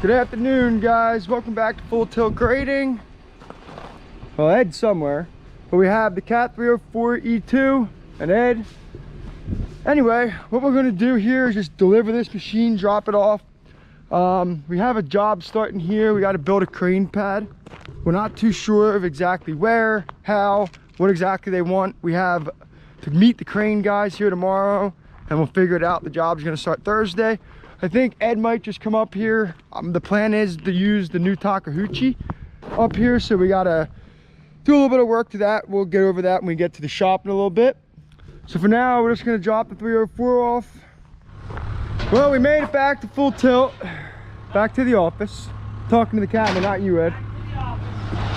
Good afternoon, guys. Welcome back to Full Tilt Grading. Well, Ed's somewhere, but we have the Cat 304 E2 and Ed. Anyway, what we're going to do here is just deliver this machine, drop it off. We have a job starting here. We got to build a crane pad. We're not too sure of exactly where, how, what exactly they want. We have to meet the crane guys here tomorrow, and we'll figure it out. The job's going to start Thursday. I think Ed might just come up here. The plan is to use the new Takahauchi up here, so we gotta do a little bit of work to that. We'll get over that when we get to the shop in a little bit. So for now, we're just gonna drop the 304 off. Well, we made it back to Full Tilt, back to the office. Talking to the camera, not you, Ed.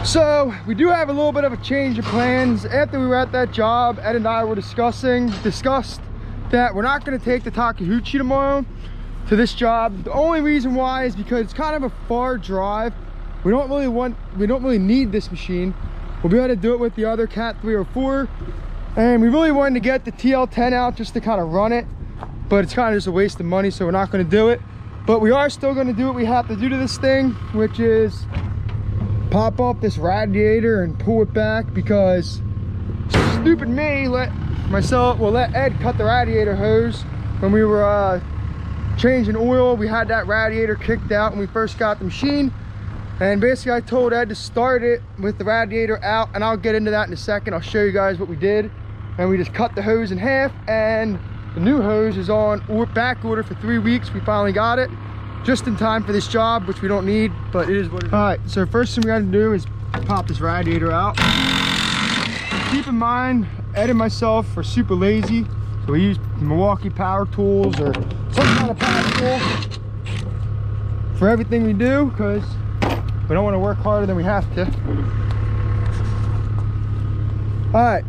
So we do have a little bit of a change of plans. After we were at that job, Ed and I were discussed that we're not gonna take the Takahauchi tomorrow to this job. The only reason why is because it's kind of a far drive. We don't really need this machine. We'll be able to do it with the other Cat 304, and we really wanted to get the TL10 out just to kind of run it, but it's kind of just a waste of money, so we're not going to do it. But we are still going to do what we have to do to this thing, which is pop up this radiator and pull it back, because stupid me let Ed cut the radiator hose when we were changing oil. We had that radiator kicked out when we first got the machine, and basically I told Ed to start it with the radiator out, and I'll get into that in a second. I'll show you guys what we did. And we just cut the hose in half, and the new hose is on back order for 3 weeks. We finally got it just in time for this job, which we don't need, but it is what it is. All right, so first thing we got to do is pop this radiator out. Keep in mind, Ed and myself are super lazy, so we use Milwaukee power tools or some kind of power tool for everything we do, because we don't want to work harder than we have to. All right,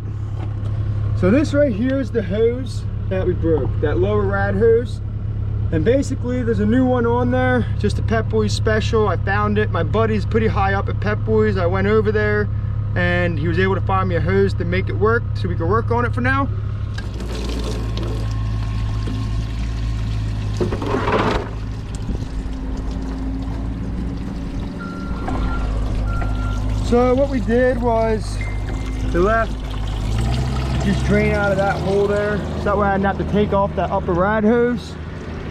so this right here is the hose that we broke, that lower rad hose. And basically there's a new one on there, just a Pep Boys special. I found it. My buddy's pretty high up at Pep Boys. I went over there and he was able to find me a hose to make it work, so we can work on it for now. So what we did was the left just drain out of that hole there, so that way I didn't have to take off that upper rad hose.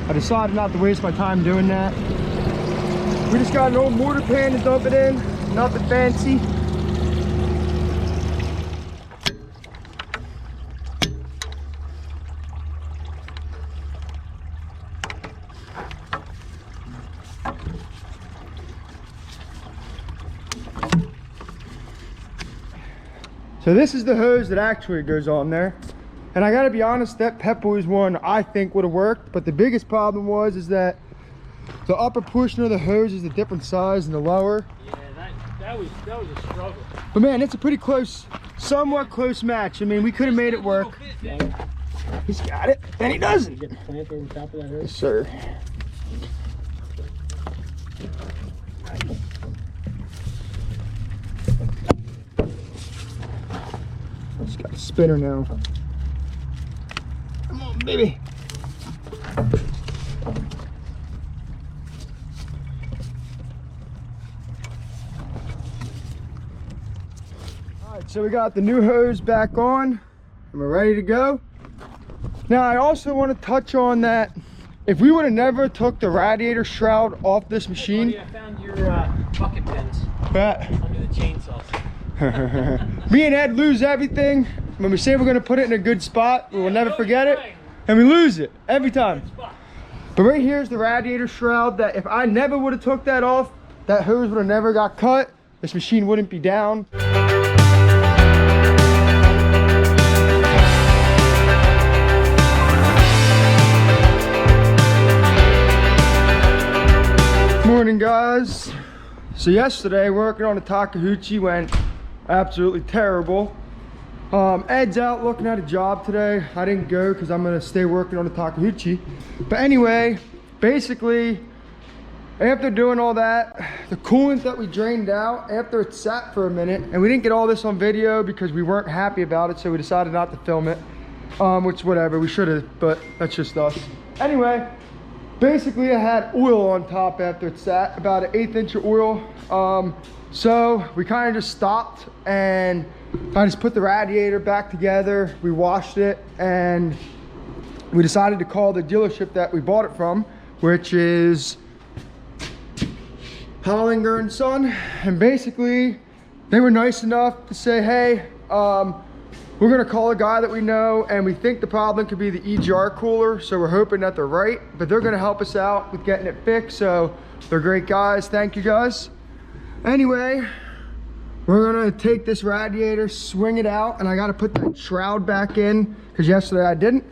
I decided not to waste my time doing that. We just got an old mortar pan to dump it in, nothing fancy. So this is the hose that actually goes on there. And I gotta be honest, that Pep Boys one I think would have worked, but the biggest problem is that the upper portion of the hose is a different size than the lower. Yeah, that was a struggle. But man, it's a pretty close, somewhat close match. I mean, we could have made it work. He's got it, and he doesn't. You get the clamp over top of that hose? Yes, sir. It's got a spinner now. Come on, baby. All right, so we got the new hose back on and we're ready to go. Now I also want to touch on that if we would have never took the radiator shroud off this machine. Hey, buddy, I found your bucket pins But under the chainsaws. me and Ed lose everything. When we say we're gonna put it in a good spot, we will never forget it, and we lose it every time. But right here is the radiator shroud that if I never would have took that off, that hose would have never got cut. This machine wouldn't be down. Morning, guys. So yesterday working on the Takahauchi went absolutely terrible. Ed's out looking at a job today. I didn't go because I'm gonna stay working on the Takahauchi. But anyway, basically, after doing all that, the coolant that we drained out, after it sat for a minute, and we didn't get all this on video because we weren't happy about it, so we decided not to film it. Which, whatever, we should have, but that's just us. Anyway, basically it had oil on top after it sat, about an 1/8 inch of oil. So we kind of just stopped and I just put the radiator back together. We washed it and we decided to call the dealership that we bought it from, which is Hollinger and Son. And basically they were nice enough to say, hey, we're gonna call a guy that we know and we think the problem could be the EGR cooler. So we're hoping that they're right, but they're gonna help us out with getting it fixed. So they're great guys, thank you guys. Anyway, we're gonna take this radiator, swing it out, and I gotta put that shroud back in because yesterday I didn't.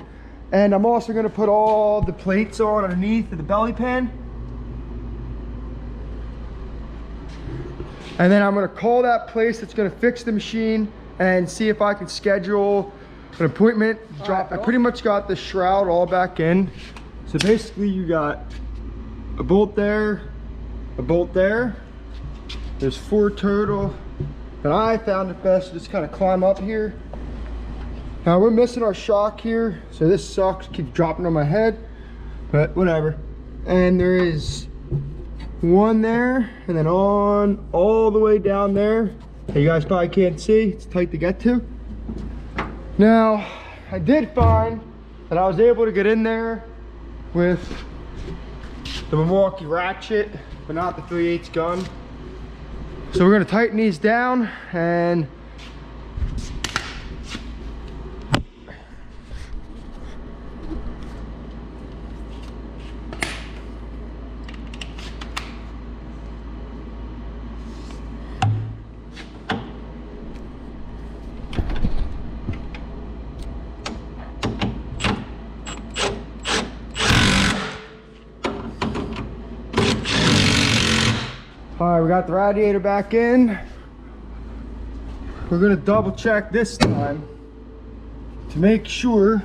And I'm also gonna put all the plates on underneath of the belly pan. And then I'm gonna call that place that's gonna fix the machine and see if I can schedule an appointment. I pretty much got the shroud all back in. So basically you got a bolt there, a bolt there. There's 4 total. And I found it best to just kind of climb up here. Now we're missing our shock here, so this sucks, keeps dropping on my head, but whatever. And there is 1 there, and then on all the way down there. You guys probably can't see, it's tight to get to. Now, I did find that I was able to get in there with the Milwaukee ratchet, but not the 3/8 gun. So we're gonna tighten these down and all right, we got the radiator back in. We're gonna double check this time to make sure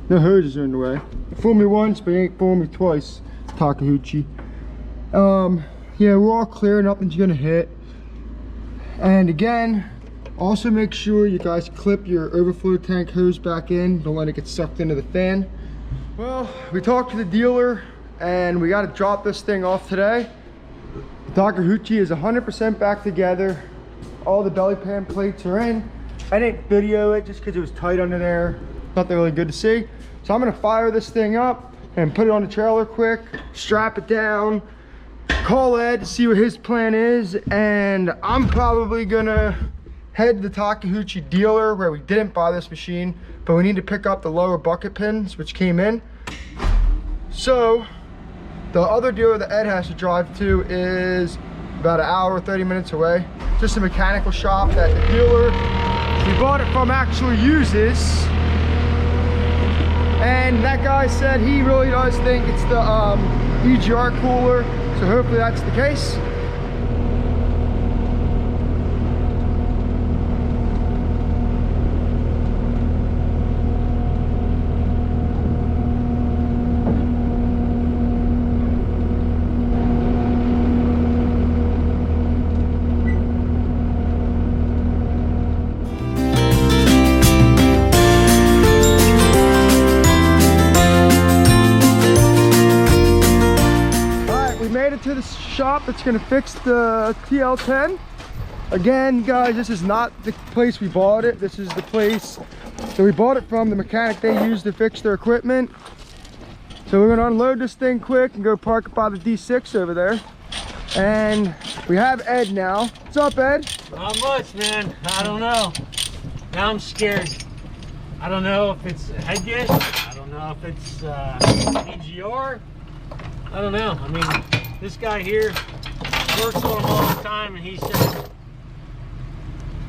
no hoses are in the way. You fooled me once, but you ain't fooled me twice, Takeuchi. Yeah, we're all clear, nothing's gonna hit. And again, also make sure you guys clip your overflow tank hose back in. Don't let it get sucked into the fan. Well, we talked to the dealer and we gotta drop this thing off today. Takeuchi is 100% back together. All the belly pan plates are in. I didn't video it just because it was tight under there. Nothing really good to see. So I'm gonna fire this thing up and put it on the trailer quick, strap it down, call Ed to see what his plan is, and I'm probably gonna head to the Takeuchi dealer where we didn't buy this machine, but we need to pick up the lower bucket pins which came in. So the other dealer that Ed has to drive to is about an hour, 30 minutes away. Just a mechanical shop that the dealer we bought it from actually uses. And that guy said he really does think it's the EGR cooler, so hopefully that's the case. To the shop that's going to fix the TL10. Again, guys, this is not the place we bought it. This is the place that we bought it from, the mechanic they use to fix their equipment. So we're going to unload this thing quick and go park it by the D6 over there. And we have Ed now. What's up, Ed? Not much, man. I don't know. Now I'm scared. I don't know if it's a head gas. I don't know if it's EGR. I don't know. I mean, this guy here works on them all the time, and he said...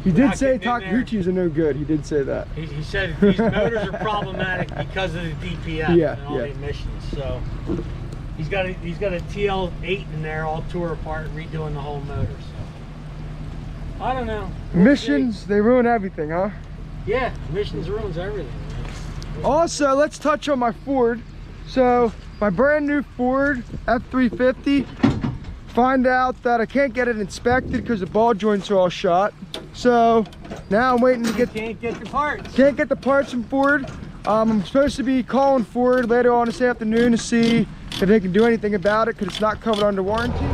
He did say Takeuchi's are no good. He did say that. He said these motors are problematic because of the DPF and all the emissions. So he's got a TL8 in there, all tore apart, redoing the whole motor. So I don't know. Emissions, they ruin everything, huh? Yeah, emissions ruins everything. Also, let's touch on my Ford. So my brand new Ford F350, find out that I can't get it inspected because the ball joints are all shot. So now I'm waiting to can't get the parts. Can't get the parts from Ford. I'm supposed to be calling Ford later on this afternoon to see if they can do anything about it because it's not covered under warranty.